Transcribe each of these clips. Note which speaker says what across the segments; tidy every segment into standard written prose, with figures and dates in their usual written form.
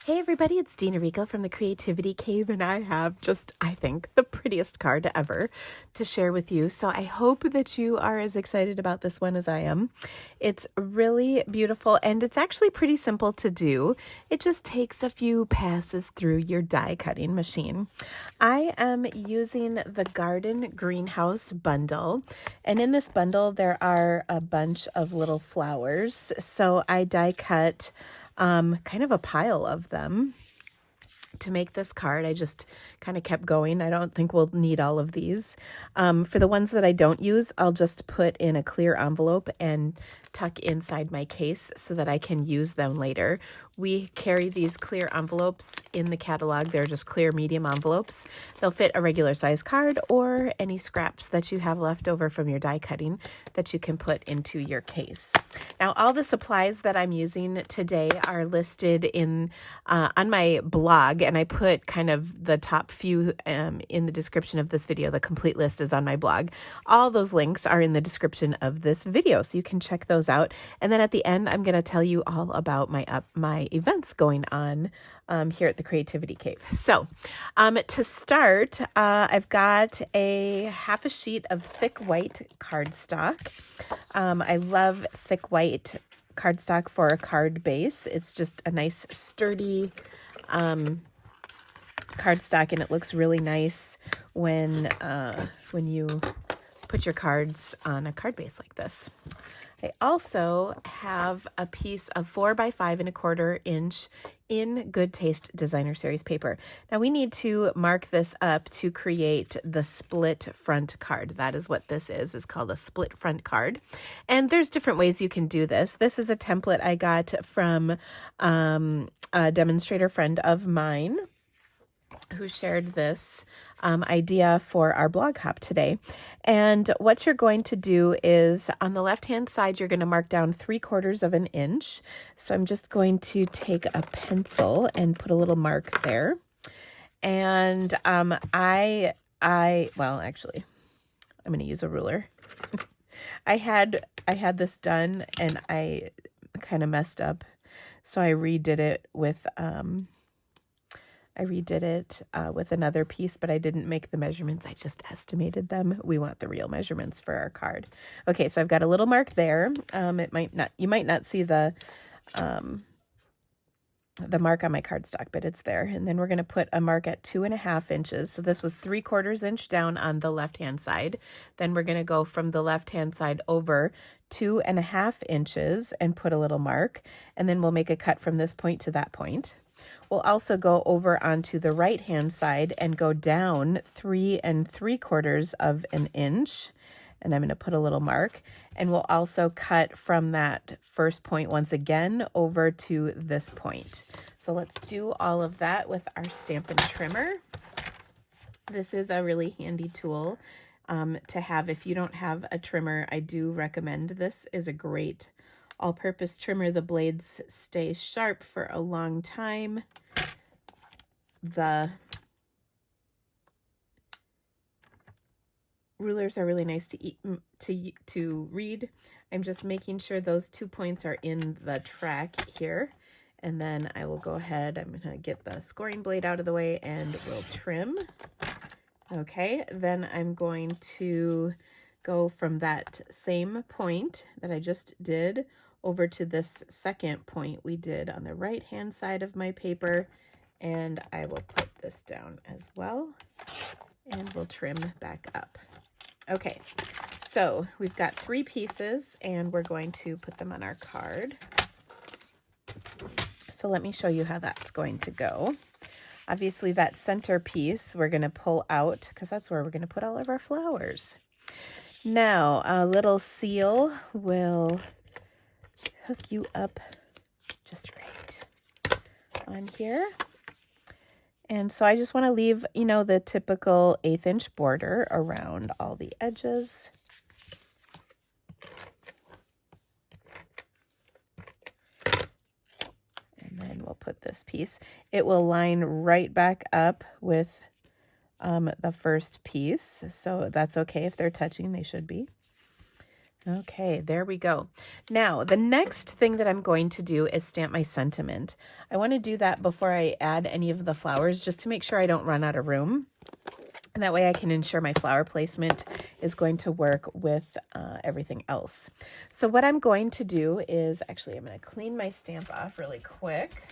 Speaker 1: Hey everybody, it's Dina Rico from the Creativity Cave, and I have just, I think, the prettiest card ever to share with you. So I hope that you are as excited about this one as I am. It's really beautiful, and it's actually pretty simple to do. It just takes a few passes through your die cutting machine. I am using the Garden Greenhouse bundle, and in this bundle there are a bunch of little flowers. So I die cut kind of a pile of them to make this card. I just kind of kept going. I don't think we'll need all of these. For the ones that I don't use, I'll just put in a clear envelope and tuck inside my case so that I can use them later. We carry these clear envelopes in the catalog. They're just clear medium envelopes. They'll fit a regular size card or any scraps that you have left over from your die cutting that you can put into your case. Now, all the supplies that I'm using today are listed in on my blog, and I put kind of the top few in the description of this video. The complete list is on my blog. All those links are in the description of this video, so you can check those out. And then at the end, I'm going to tell you all about my events going on here at the Creativity Cave. So to start, I've got a half a sheet of thick white cardstock. I love thick white cardstock for a card base. It's just a nice sturdy cardstock, and it looks really nice when you put your cards on a card base like this. I also have a piece of 4 by 5 1/4 inch In Good Taste Designer Series paper. Now we need to mark this up to create the split front card. That is what this is. It's called a split front card. And there's different ways you can do this. This is a template I got from a demonstrator friend of mine who shared this idea for our blog hop today. And what you're going to do is on the left-hand side, you're going to mark down 3/4 of an inch. So I'm just going to take a pencil and put a little mark there. And well, actually, I'm going to use a ruler. I had this done and I kind of messed up. So I redid it with another piece, but I didn't make the measurements. I just estimated them. We want the real measurements for our card. Okay, so I've got a little mark there. You might not see the mark on my cardstock, but it's there. And then we're going to put a mark at 2.5 inches. So this was 3/4 inch down on the left-hand side. Then we're going to go from the left-hand side over 2.5 inches and put a little mark. And then we'll make a cut from this point to that point. We'll also go over onto the right-hand side and go down 3 3/4 of an inch. And I'm going to put a little mark. And we'll also cut from that first point once again over to this point. So let's do all of that with our Stampin' Trimmer. This is a really handy tool to have. If you don't have a trimmer, I do recommend this. Is a great all-purpose trimmer. The blades stay sharp for a long time. The rulers are really nice to read. I'm just making sure those 2 points are in the track here. And then I will go ahead, I'm going to get the scoring blade out of the way and we'll trim. Okay, then I'm going to go from that same point that I just did over to this second point we did on the right-hand side of my paper. And I will put this down as well. And we'll trim back up. Okay, so we've got 3 pieces and we're going to put them on our card. So let me show you how that's going to go. Obviously that center piece we're going to pull out because that's where we're going to put all of our flowers. Now a little seal will hook you up just right on here. And so I just want to leave, the typical 1/8 inch border around all the edges. And then we'll put this piece. It will line right back up with the first piece. So that's okay if they're touching, they should be. Okay, there we go. Now, the next thing that I'm going to do is stamp my sentiment. I want to do that before I add any of the flowers, just to make sure I don't run out of room. And that way I can ensure my flower placement is going to work with everything else. So what I'm going to do is, actually, I'm going to clean my stamp off really quick.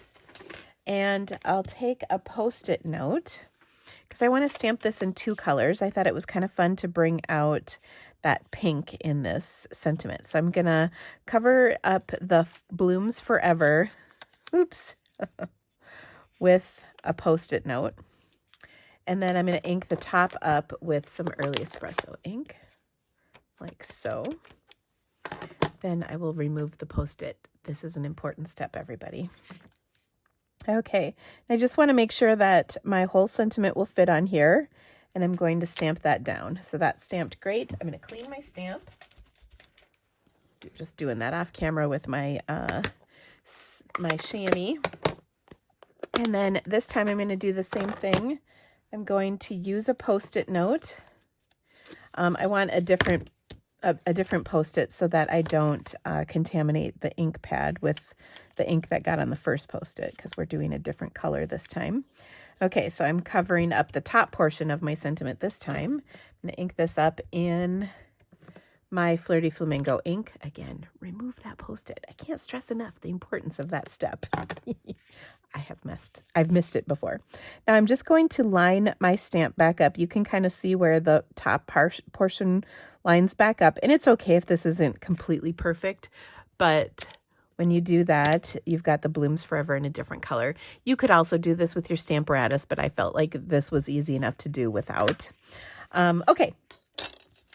Speaker 1: And I'll take a Post-it note, because I want to stamp this in 2 colors. I thought it was kind of fun to bring out that pink in this sentiment. So I'm going to cover up the Blooms Forever, oops, with a Post-it note. And then I'm going to ink the top up with some early espresso ink, like so. Then I will remove the Post-it. This is an important step, everybody. Okay, I just want to make sure that my whole sentiment will fit on here, and I'm going to stamp that down. So that's stamped great. I'm going to clean my stamp. Just doing that off camera with my my chamois. And then this time I'm going to do the same thing. I'm going to use a Post-it note. I want a different Post-it so that I don't contaminate the ink pad with the ink that got on the first Post-it, because we're doing a different color this time. Okay, so I'm covering up the top portion of my sentiment this time. I'm going to ink this up in my Flirty Flamingo ink. Again, remove that Post-it. I can't stress enough the importance of that step. I've missed it before. Now I'm just going to line my stamp back up. You can kind of see where the top portion lines back up, and it's okay if this isn't completely perfect, but when you do that, you've got the Blooms Forever in a different color. You could also do this with your Stamparatus, but I felt like this was easy enough to do without. Okay,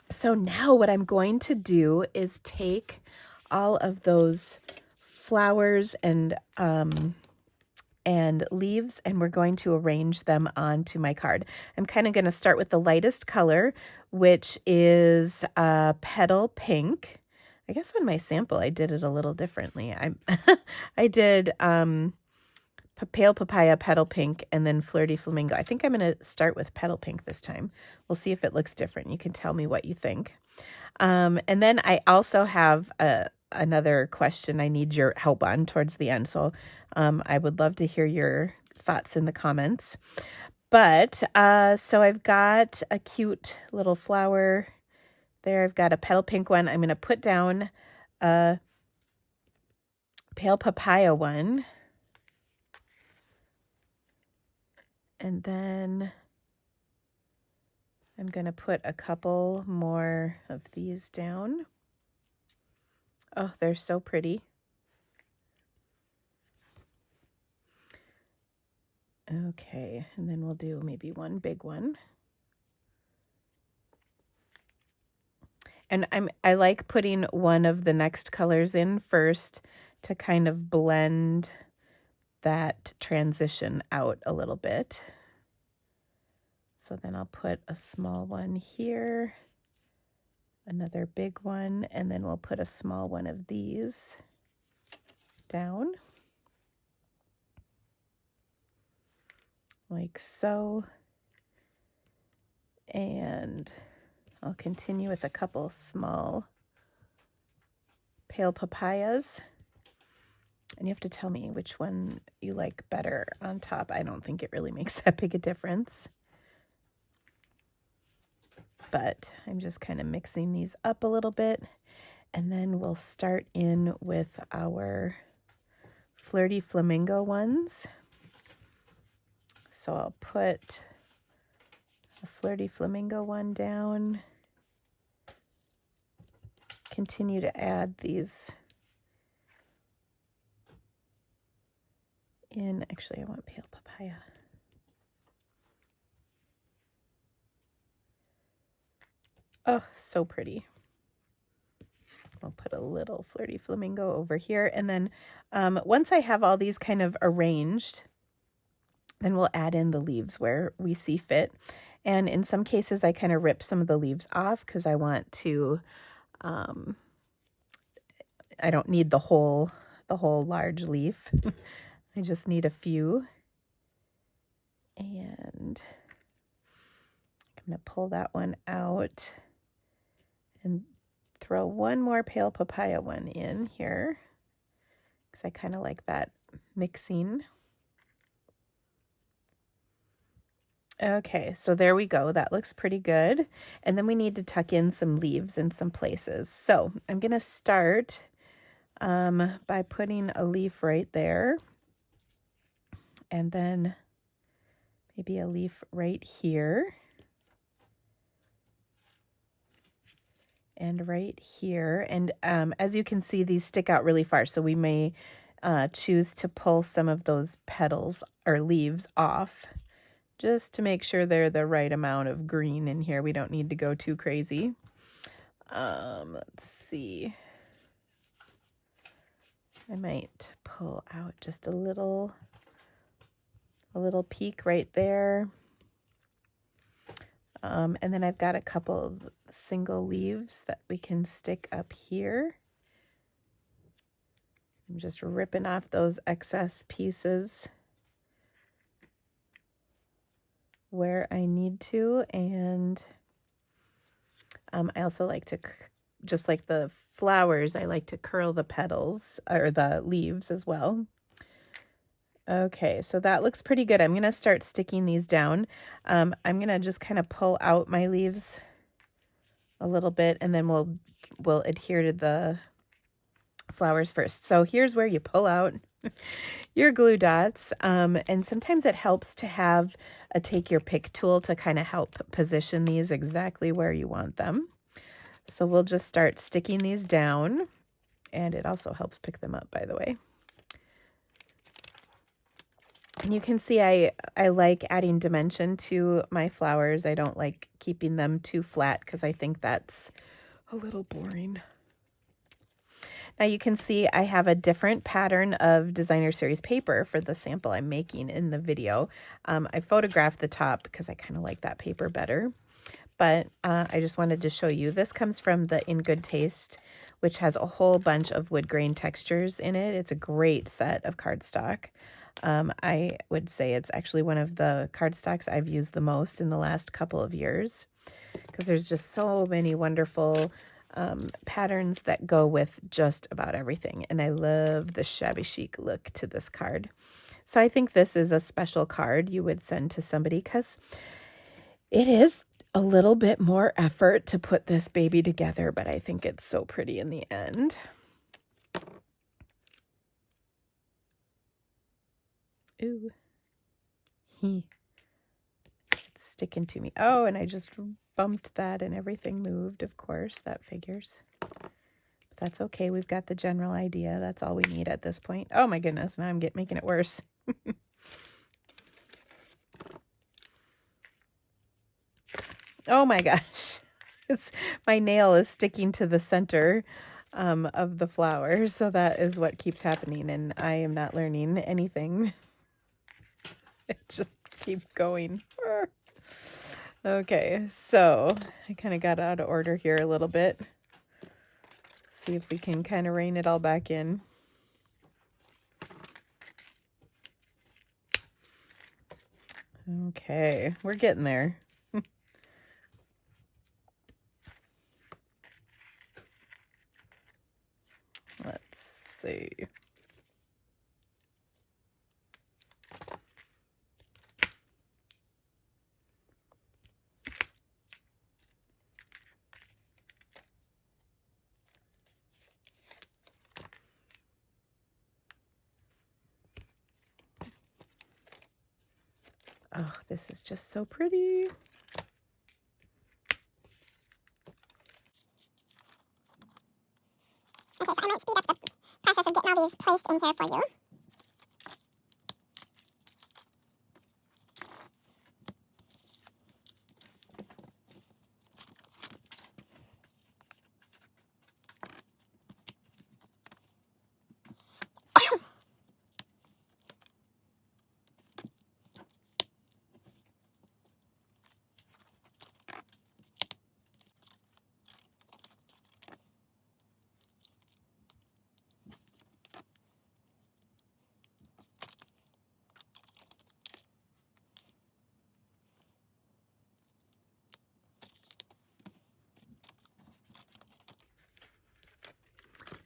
Speaker 1: so now what I'm going to do is take all of those flowers and leaves, and we're going to arrange them onto my card. I'm kind of going to start with the lightest color, which is Petal Pink. I guess on my sample I did it a little differently. I did Pale Papaya, Petal Pink, and then Flirty Flamingo. I think I'm going to start with Petal Pink this time. We'll see if it looks different. You can tell me what you think. And then I also have another question I need your help on towards the end. So I would love to hear your thoughts in the comments. But so I've got a cute little flower there. I've got a Petal Pink one. I'm going to put down a Pale Papaya one. And then I'm going to put a couple more of these down. Oh, they're so pretty. Okay, and then we'll do maybe one big one. And I like putting one of the next colors in first to kind of blend that transition out a little bit. So then I'll put a small one here, another big one, and then we'll put a small one of these down, like so. And I'll continue with a couple small Pale Papayas. And you have to tell me which one you like better on top. I don't think it really makes that big a difference. But I'm just kind of mixing these up a little bit. And then we'll start in with our Flirty Flamingo ones. So I'll put a Flirty Flamingo one down. Continue to add these in. Actually, I want Pale Papaya. Oh, so pretty. I'll put a little Flirty Flamingo over here. And then once I have all these kind of arranged, then we'll add in the leaves where we see fit. And in some cases, I kind of rip some of the leaves off because I want to, I don't need the whole large leaf. I just need a few. And I'm going to pull that one out. And throw one more pale papaya one in here because I kind of like that mixing. Okay, so there we go. That looks pretty good. And then we need to tuck in some leaves in some places. So I'm going to start by putting a leaf right there. And then maybe a leaf right here. And right here. And as you can see, these stick out really far. So we may choose to pull some of those petals or leaves off just to make sure they're the right amount of green in here. We don't need to go too crazy. Let's see. I might pull out just a little peak right there. And then I've got a couple of single leaves that we can stick up here. I'm just ripping off those excess pieces where I need to. And I also like to, just like the flowers, I like to curl the petals or the leaves as well. Okay, so that looks pretty good. I'm going to start sticking these down. I'm going to just kind of pull out my leaves a little bit, and then we'll adhere to the flowers first. So here's where you pull out your glue dots. And sometimes it helps to have a take your pick tool to kind of help position these exactly where you want them. So we'll just start sticking these down, and it also helps pick them up, by the way. And you can see I like adding dimension to my flowers. I don't like keeping them too flat because I think that's a little boring. Now you can see I have a different pattern of designer series paper for the sample I'm making in the video. I photographed the top because I kind of like that paper better. But I just wanted to show you. This comes from the In Good Taste, which has a whole bunch of wood grain textures in it. It's a great set of cardstock. I would say it's actually one of the cardstocks I've used the most in the last couple of years because there's just so many wonderful patterns that go with just about everything. And I love the shabby chic look to this card. So I think this is a special card you would send to somebody because it is a little bit more effort to put this baby together, but I think it's so pretty in the end. Ooh. It's sticking to me. Oh, and I just bumped that and everything moved, of course. That figures. But that's okay. We've got the general idea. That's all we need at this point. Oh my goodness, now I'm making it worse. Oh my gosh. My nail is sticking to the center of the flower, so that is what keeps happening, and I am not learning anything. It just keeps going. Okay, so I kind of got out of order here a little bit. See if we can kind of rein it all back in. Okay, we're getting there. Let's see. Oh, this is just so pretty.
Speaker 2: Okay, so I might speed up the process of getting all these placed in here for you.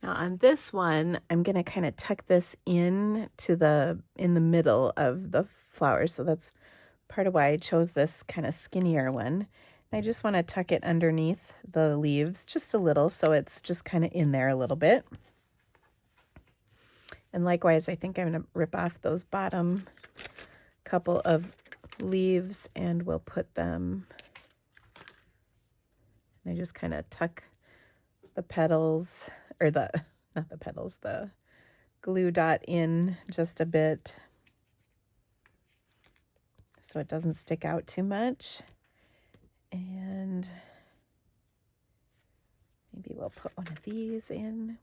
Speaker 1: Now on this one, I'm going to kind of tuck this in the middle of the flowers. So that's part of why I chose this kind of skinnier one. And I just want to tuck it underneath the leaves just a little, so it's just kind of in there a little bit. And likewise, I think I'm going to rip off those bottom couple of leaves and we'll put them, and I just kind of tuck the petals, or not the petals, the glue dot in just a bit so it doesn't stick out too much. And maybe we'll put one of these in.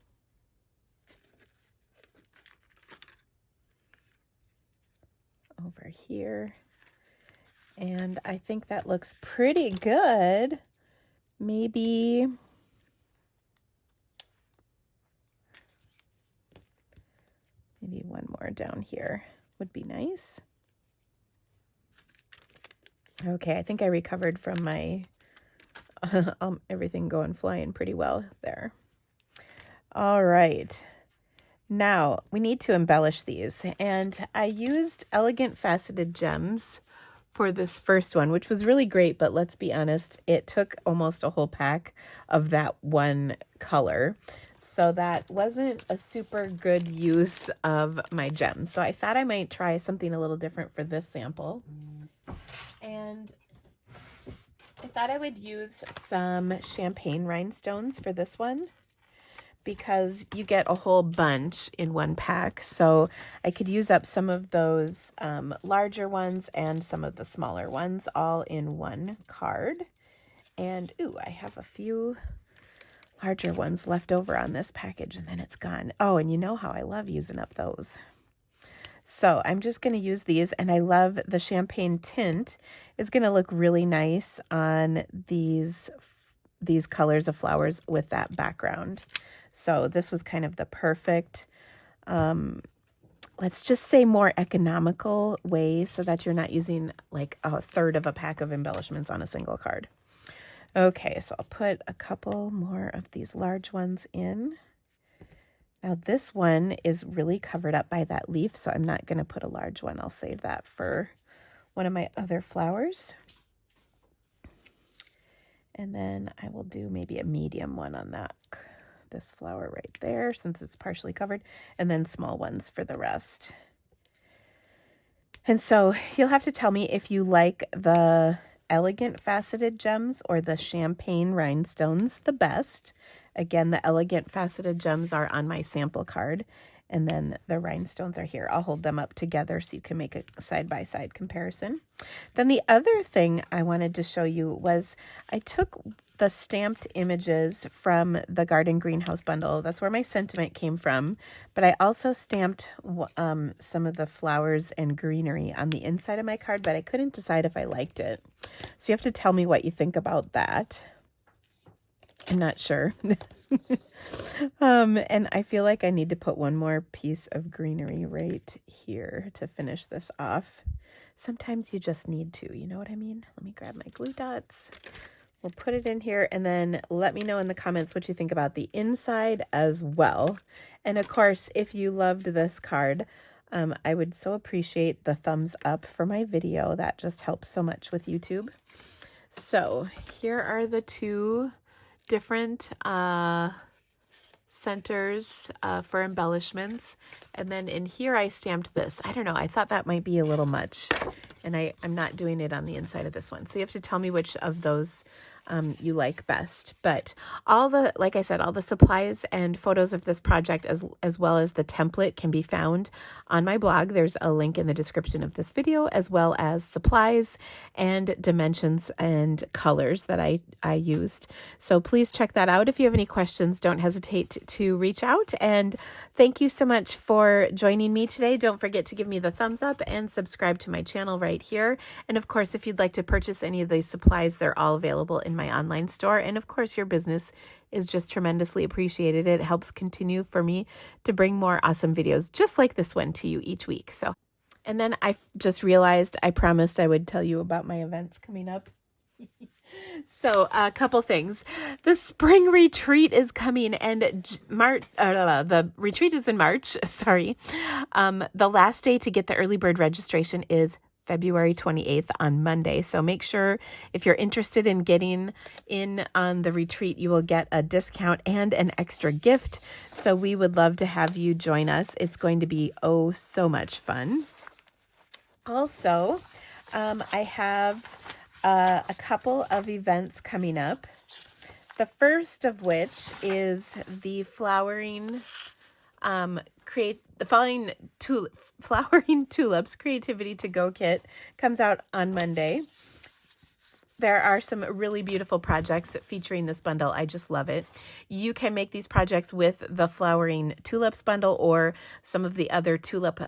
Speaker 1: Over here. And I think that looks pretty good. Maybe one more down here would be nice. Okay, I think I recovered from my everything going flying pretty well there. All right. Now we need to embellish these, and I used Elegant Faceted Gems for this first one, which was really great, but let's be honest, it took almost a whole pack of that one color. So that wasn't a super good use of my gems. So I thought I might try something a little different for this sample. And I thought I would use some champagne rhinestones for this one, because you get a whole bunch in one pack. So I could use up some of those larger ones and some of the smaller ones all in one card. And ooh, I have a few larger ones left over on this package and then it's gone. Oh, and you know how I love using up those. So I'm just going to use these, and I love the champagne tint. It's going to look really nice on these colors of flowers with that background. So this was kind of the perfect, let's just say more economical way, so that you're not using like a third of a pack of embellishments on a single card. Okay, so I'll put a couple more of these large ones in. Now this one is really covered up by that leaf, so I'm not going to put a large one. I'll save that for one of my other flowers. And then I will do maybe a medium one on this flower right there, since it's partially covered, and then small ones for the rest. And so you'll have to tell me if you like the Elegant Faceted Gems or the champagne rhinestones the best. Again, the Elegant Faceted Gems are on my sample card, and then the rhinestones are here. I'll hold them up together so you can make a side-by-side comparison. Then the other thing I wanted to show you was I took the stamped images from the Garden Greenhouse bundle. That's where my sentiment came from. But I also stamped some of the flowers and greenery on the inside of my card, but I couldn't decide if I liked it. So you have to tell me what you think about that. I'm not sure. And I feel like I need to put one more piece of greenery right here to finish this off. Sometimes you just need to, you know what I mean? Let me grab my glue dots. We'll put it in here, and then let me know in the comments what you think about the inside as well. And of course, if you loved this card, I would so appreciate the thumbs up for my video. That just helps so much with YouTube. So here are the two different centers for embellishments, and then in here I stamped this. I don't know, I thought that might be a little much, and I'm not doing it on the inside of this one, so you have to tell me which of those you like best. But like I said, all the supplies and photos of this project as well as the template can be found on my blog. There's a link in the description of this video, as well as supplies and dimensions and colors that I used. So please check that out. If you have any questions, don't hesitate to reach out. And thank you so much for joining me today. Don't forget to give me the thumbs up and subscribe to my channel right here. And of course, if you'd like to purchase any of these supplies, they're all available in my online store. And of course, your business is just tremendously appreciated. It helps continue for me to bring more awesome videos just like this one to you each week. So, and then I just realized I promised I would tell you about my events coming up. So a couple things. The spring retreat is coming, and the retreat is in March. Sorry. The last day to get the early bird registration is February 28th on Monday. So make sure if you're interested in getting in on the retreat, you will get a discount and an extra gift. So we would love to have you join us. It's going to be so much fun. Also, I have a couple of events coming up. The first of which is the flowering tulips creativity to go kit comes out on Monday. There are some really beautiful projects featuring this bundle. I just love it. You can make these projects with the flowering tulips bundle, or some of the other tulip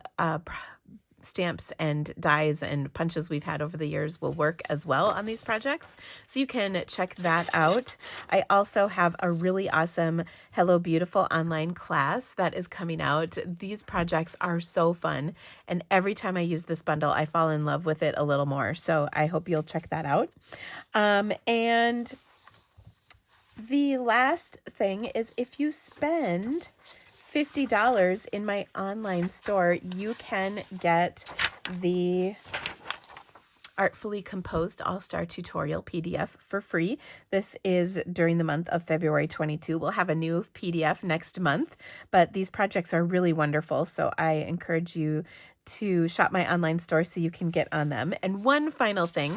Speaker 1: stamps and dies and punches we've had over the years will work as well on these projects. So you can check that out. I also have a really awesome Hello Beautiful online class that is coming out. These projects are so fun, and every time I use this bundle, I fall in love with it a little more. So I hope you'll check that out. And the last thing is, if you spend $50 in my online store, you can get the Artfully Composed All-Star Tutorial PDF for free. This is during the month of February 22. We'll have a new PDF next month, but these projects are really wonderful, so I encourage you to shop my online store so you can get on them. And one final thing,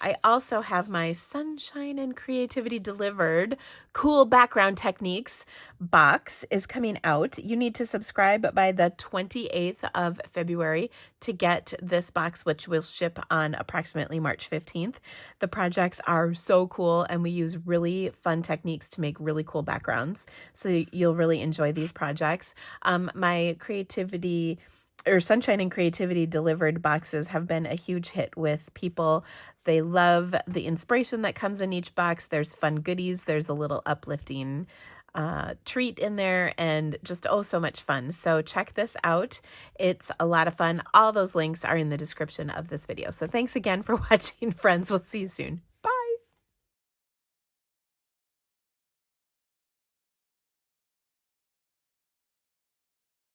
Speaker 1: I also have my Sunshine and Creativity Delivered Cool Background Techniques box is coming out. You need to subscribe by the 28th of February to get this box, which will ship on approximately March 15th. The projects are so cool, and we use really fun techniques to make really cool backgrounds. So you'll really enjoy these projects. My creativity or Sunshine and Creativity Delivered boxes have been a huge hit with people. They love the inspiration that comes in each box. There's fun goodies. There's a little uplifting treat in there, and just so much fun. So check this out. It's a lot of fun. All those links are in the description of this video. So thanks again for watching, friends. We'll see you soon.